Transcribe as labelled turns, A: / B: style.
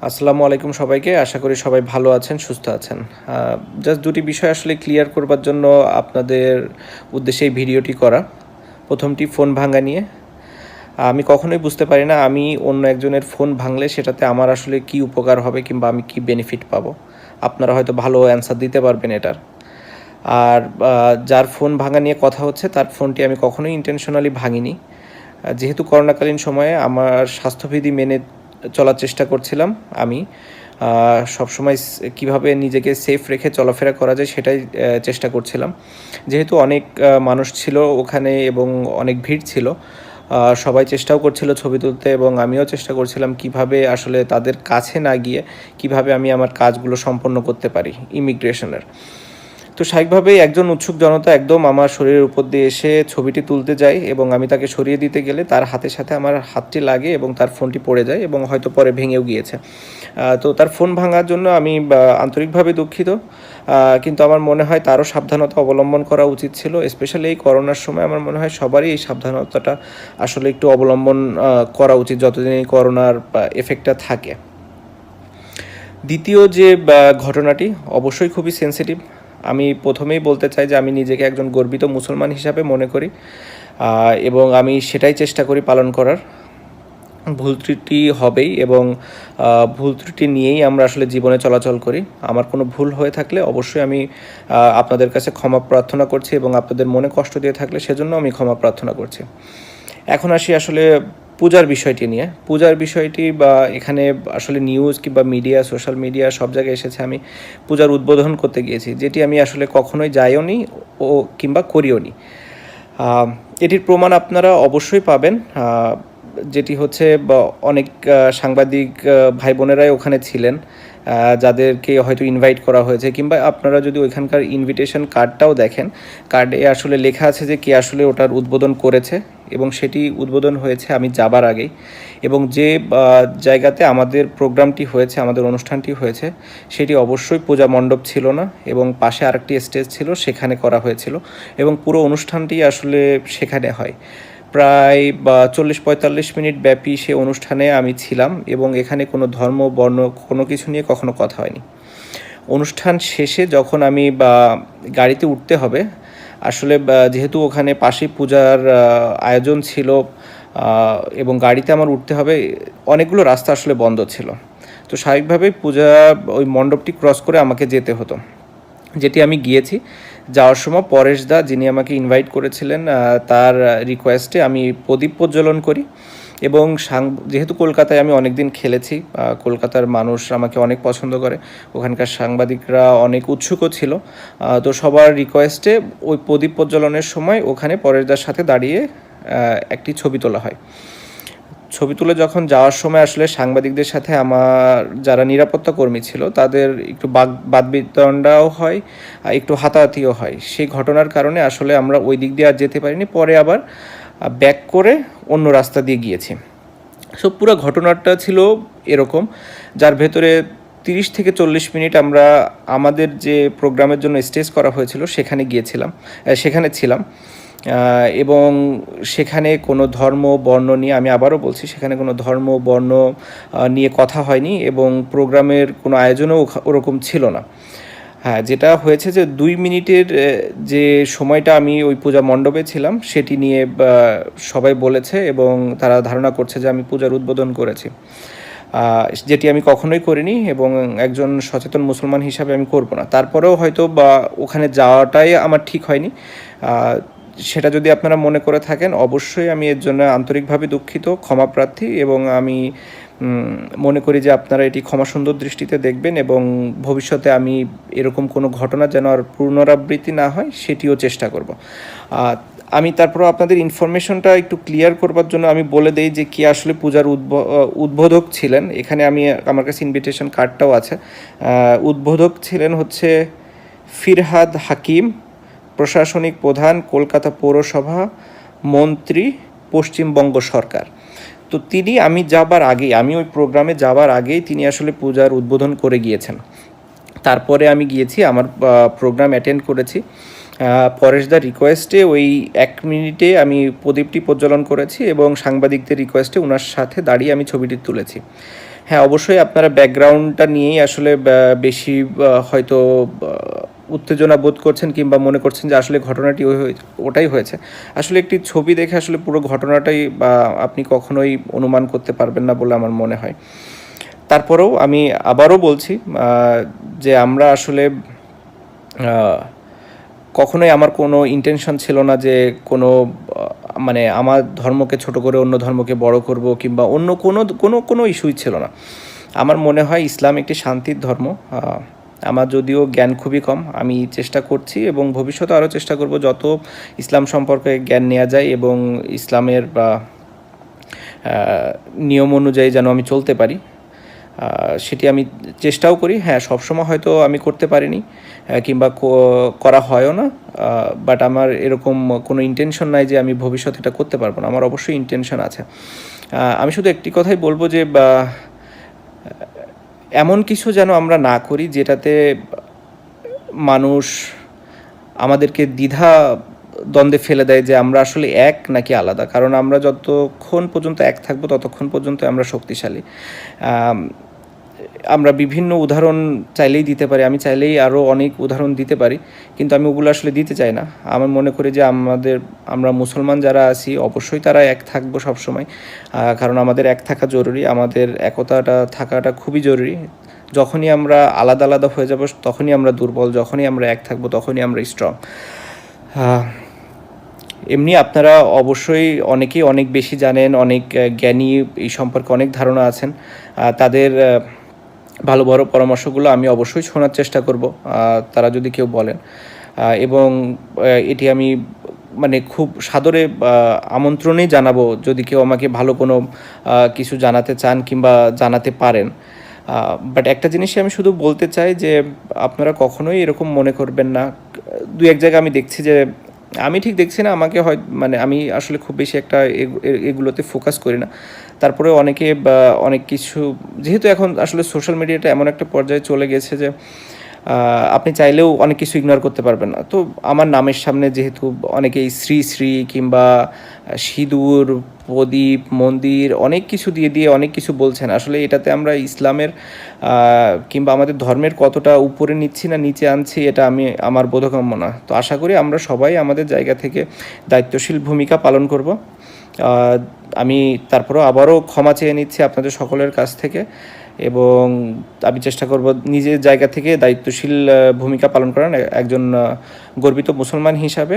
A: আসসালামু আলাইকুম সবাইকে। আশা করি সবাই ভালো আছেন, সুস্থ আছেন। জাস্ট দুটি বিষয় আসলে ক্লিয়ার করবার জন্য আপনাদের উদ্দেশ্যে এই ভিডিওটি করা। প্রথমটি ফোন ভাঙা নিয়ে। আমি কখনোই বুঝতে পারি না আমি অন্য একজনের ফোন ভাঙলে সেটাতে আমার আসলে কী উপকার হবে কিংবা আমি কী বেনিফিট পাবো। আপনারা হয়তো ভালো অ্যান্সার দিতে পারবেন এটার। আর যার ফোন ভাঙা নিয়ে কথা হচ্ছে তার ফোনটি আমি কখনোই ইন্টেনশনালি ভাঙিনি। যেহেতু করোনাকালীন সময়ে আমার স্বাস্থ্যবিধি মেনে চলার চেষ্টা করছিলাম আমি। সবসময় কীভাবে নিজেকে সেফ রেখে চলাফেরা করা যায় সেটাই চেষ্টা করছিলাম। যেহেতু অনেক মানুষ ছিল ওখানে এবং অনেক ভিড় ছিল, সবাই চেষ্টাও করছিল ছবি তুলতে এবং আমিও চেষ্টা করছিলাম কিভাবে আসলে তাদের কাছে না গিয়ে কিভাবে আমি আমার কাজগুলো সম্পন্ন করতে পারি ইমিগ্রেশনের। তো স্বাভাবিকভাবেই একজন উৎসুক জনতা একদম আমার শরীরের উপর দিয়ে এসে ছবিটি তুলতে যায় এবং আমি তাকে সরিয়ে দিতে গেলে তার হাতের সাথে আমার হাতটি লাগে এবং তার ফোনটি পড়ে যায় এবং হয়তো পরে ভেঙেও গিয়েছে। তো তার ফোন ভাঙার জন্য আমি আন্তরিকভাবে দুঃখিত, কিন্তু আমার মনে হয় তারও সাবধানতা অবলম্বন করা উচিত ছিল। স্পেশালি এই করোনার সময় আমার মনে হয় সবারই এই সাবধানতাটা আসলে একটু অবলম্বন করা উচিত যতদিন এই করোনার এফেক্টটা থাকে। দ্বিতীয় যে ঘটনাটি অবশ্যই খুবই সেন্সিটিভ। আমি প্রথমেই বলতে চাই যে আমি নিজেকে একজন গর্বিত মুসলমান হিসাবে মনে করি এবং আমি সেটাই চেষ্টা করি পালন করার। ভুল ত্রুটি হবেই এবং ভুল ত্রুটি নিয়েই আমরা আসলে জীবনে চলাচল করি। আমার কোনো ভুল হয়ে থাকলে অবশ্যই আমি আপনাদের কাছে ক্ষমা প্রার্থনা করছি এবং আপনাদের মনে কষ্ট দিয়ে থাকলে সেজন্য আমি ক্ষমা প্রার্থনা করছি। এখন আসি আসলে পূজার বিষয়টি নিয়ে। পূজার বিষয়টি বা এখানে আসলে নিউজ কিংবা মিডিয়া, সোশ্যাল মিডিয়া সব জায়গায় এসেছে আমি পূজার উদ্বোধন করতে গিয়েছি, যেটি আমি আসলে কখনোই যাইও নি ও কিংবা করিও নি। এটির প্রমাণ আপনারা অবশ্যই পাবেন, যেটি হচ্ছে অনেক সাংবাদিক ভাই বোনেরাই ওখানে ছিলেন, যাদেরকে হয়তো ইনভাইট করা হয়েছে কিংবা আপনারা যদি ওইখানকার ইনভিটেশন কার্ডটাও দেখেন, কার্ডে আসলে লেখা আছে যে কে আসলে ওটার উদ্বোধন করেছে এবং সেটি উদ্বোধন হয়েছে আমি যাবার আগেই। এবং যে জায়গাতে আমাদের প্রোগ্রামটি হয়েছে, আমাদের অনুষ্ঠানটি হয়েছে, সেটি অবশ্যই পূজা মণ্ডপ ছিল না এবং পাশে আরেকটি স্টেজ ছিল, সেখানে করা হয়েছিল এবং পুরো অনুষ্ঠানটি আসলে সেখানে হয়। প্রায় 40-45 মিনিট ব্যাপী সে অনুষ্ঠানে আমি ছিলাম এবং এখানে কোনো ধর্ম, বর্ণ কোনো কিছু নিয়ে কখনো কথা হয়নি। অনুষ্ঠান শেষে যখন আমি গাড়িতে উঠতে হবে, আসলে যেহেতু ওখানে পাশেই পূজার আয়োজন ছিল এবং গাড়িতে আমার উঠতে হবে, অনেকগুলো রাস্তা আসলে বন্ধ ছিল। তো স্বাভাবিকভাবেই পূজা ওই মণ্ডপটি ক্রস করে আমাকে যেতে হতো, যেটি আমি গিয়েছি। যাওয়ার সময় পরেশ দা, যিনি আমাকে ইনভাইট করেছিলেন, তার রিকোয়েস্টে আমি প্রদীপ প্রজ্বলন করি এবং যেহেতু কলকাতায় আমি অনেক দিন খেলেছি, কলকাতার মানুষ আমাকে অনেক পছন্দ করে, ওখানকার সাংবাদিকরা অনেক উৎসুকও ছিল। তো সবার রিকোয়েস্টে ওই প্রদীপ প্রজ্বলনের সময় ওখানে পরেশদার সাথে দাঁড়িয়ে একটি ছবি তোলা হয়। ছবি তুলে যখন যাওয়ার সময় আসলে সাংবাদিকদের সাথে আমার যারা নিরাপত্তা কর্মী ছিল তাদের একটু বাদবিতণ্ডাও হয়, একটু হাতাহাতিও হয়। সেই ঘটনার কারণে আসলে আমরা ওই দিক দিয়ে আর যেতে পারিনি, পরে আবার ব্যাক করে অন্য রাস্তা দিয়ে গিয়েছি। সো পুরো ঘটনাটা ছিল এরকম, যার ভেতরে 30 থেকে 40 মিনিট আমরা আমাদের যে প্রোগ্রামের জন্য স্টেজ করা হয়েছিল সেখানে ছিলাম এবং সেখানে কোনো ধর্ম, বর্ণ নিয়ে, আমি আবারও বলছি, সেখানে কোনো ধর্ম, বর্ণ নিয়ে কথা হয়নি এবং প্রোগ্রামের কোনো আয়োজনও ওরকম ছিল না। হ্যাঁ, যেটা হয়েছে যে 2 মিনিটের যে সময়টা আমি ওই পূজা মণ্ডপে ছিলাম সেটি নিয়ে সবাই বলেছে এবং তারা ধারণা করছে যে আমি পূজার উদ্বোধন করেছি, যেটি আমি কখনোই করিনি এবং একজন সচেতন মুসলমান হিসাবে আমি করব না। তারপরেও হয়তো ওখানে যাওয়াটাই আমার ঠিক হয়নি। সেটা যদি আপনারা মনে করে থাকেন, অবশ্যই আমি এর জন্য আন্তরিকভাবে দুঃখিত, ক্ষমাপ্রার্থী এবং আমি মনে করি যে আপনারা এটি ক্ষমাসুন্দর দৃষ্টিতে দেখবেন এবং ভবিষ্যতে আমি এরকম কোনো ঘটনা যেন আর পুনরাবৃত্তি না হয় সেটিও চেষ্টা করব। আমি তারপরও আপনাদের ইনফরমেশনটা একটু ক্লিয়ার করবার জন্য আমি বলে দেই যে কি আসলে পূজার উদ্বোধক ছিলেন। এখানে আমার কাছে ইনভিটেশন কার্ডটাও আছে। উদ্বোধক ছিলেন হচ্ছে ফিরহাদ হাকিম, প্রশাসনিক প্রধান, কলকাতা পৌরসভা, মন্ত্রী, পশ্চিমবঙ্গ সরকার। তো তিনি আমি ওই প্রোগ্রামে যাবার আগেই তিনি আসলে পূজার উদ্বোধন করে গিয়েছেন। তারপরে আমি গিয়েছি, আমার প্রোগ্রাম অ্যাটেন্ড করেছি পরেশদার রিকোয়েস্টে ওই ১ মিনিটে আমি প্রদীপটি প্রজ্বলন করেছি এবং সাংবাদিকদের রিকোয়েস্টে উনার সাথে দাঁড়িয়ে আমি ছবিটি তুলেছি। হ্যাঁ, অবশ্যই আপনারা ব্যাকগ্রাউন্ডটা নিয়েই আসলে বেশি হয়তো উত্তেজনা বোধ করছেন কিংবা মনে করছেন যে আসলে ঘটনাটি ওটাই হয়েছে। আসলে একটি ছবি দেখে আসলে পুরো ঘটনাটাই আপনি কখনোই অনুমান করতে পারবেন না বলে আমার মনে হয়। তারপরেও আমি আবারও বলছি যে আমরা আসলে কখনোই আমার কোনো ইন্টেনশন ছিল না যে কোনো মানে আমার ধর্মকে ছোট করে অন্য ধর্মকে বড় করব কিংবা অন্য কোনো ইস্যুই ছিল না। আমার মনে হয় ইসলাম একটি শান্তির ধর্ম। আমার যদিও জ্ঞান খুবই কম, আমি চেষ্টা করছি এবং ভবিষ্যতে আরও চেষ্টা করব যত ইসলাম সম্পর্কে জ্ঞান নেওয়া যায় এবং ইসলামের নিয়ম অনুযায়ী যেন আমি চলতে পারি, সেটি আমি চেষ্টাও করি। হ্যাঁ, সবসময় হয়তো আমি করতে পারিনি কিংবা করা হয়ও না, বাট আমার এরকম কোনো ইন্টেনশন নাই যে আমি ভবিষ্যতে এটা করতে পারবো না। আমার অবশ্যই ইন্টেনশন আছে। আমি শুধু একটি কথাই বলবো যে এমন কিছু যেন আমরা না করি যেটাতে মানুষ আমাদেরকে দ্বন্দ্বে ফেলে দেয় যে আমরা আসলে এক নাকি আলাদা। কারণ আমরা যতক্ষণ পর্যন্ত এক থাকবো ততক্ষণ পর্যন্ত আমরা শক্তিশালী। আমরা বিভিন্ন উদাহরণ চাইলেই দিতে পারি, আমি চাইলেই আরও অনেক উদাহরণ দিতে পারি, কিন্তু আমি ওগুলো আসলে দিতে চাই না। আমি মনে করি যে আমরা মুসলমান যারা আছি অবশ্যই তারা এক থাকবো সবসময়, কারণ আমাদের এক থাকা জরুরি, আমাদের একতাটা থাকাটা খুবই জরুরি। যখনই আমরা আলাদা আলাদা হয়ে যাব তখনই আমরা দুর্বল, যখনই আমরা এক থাকবো তখনই আমরা স্ট্রং। এমনি আপনারা অবশ্যই অনেকেই অনেক বেশি জানেন, অনেক জ্ঞানী, এই সম্পর্কে অনেক ধারণা আছেন। তাদের ভালো বড় পরামর্শগুলো আমি অবশ্যই শোনার চেষ্টা করব, তারা যদি কেউ বলেন। এবং এটি আমি মানে খুব সাদরে আমন্ত্রণেই জানাবো যদি কেউ আমাকে ভালো কোনো কিছু জানাতে চান কিংবা জানাতে পারেন। বাট একটা জিনিসই আমি শুধু বলতে চাই যে আপনারা কখনোই এরকম মনে করবেন না। দু এক জায়গায় আমি দেখছি যে আমি ঠিক দেখছি না, আমাকে মানে আমি আসলে খুব বেশি একটা এগুলোতে ফোকাস করি না। তারপরে অনেকে অনেক কিছু, যেহেতু এখন আসলে সোশ্যাল মিডিয়াটা এমন একটা পর্যায়ে চলে গেছে যে আপনি চাইলেও অনেক কিছু ইগনোর করতে পারবেন না। তো আমার নামের সামনে যেহেতু অনেকেই শ্রী শ্রী কিংবা সিঁদুর, প্রদীপ, মন্দির অনেক কিছু দিয়ে অনেক কিছু বলছেন, আসলে এটাতে আমরা ইসলামের কিংবা আমাদের ধর্মের কতটা উপরে নিচ্ছি না নিচে আনছি এটা আমার বোধগম্য না। তো আশা করি আমরা সবাই আমাদের জায়গা থেকে দায়িত্বশীল ভূমিকা পালন করব। আমি তারপরেও আবারও ক্ষমা চেয়ে নিচ্ছি আপনাদের সকলের কাছ থেকে এবং আমি চেষ্টা করব নিজের জায়গা থেকে দায়িত্বশীল ভূমিকা পালন করার একজন গর্বিত মুসলমান হিসাবে।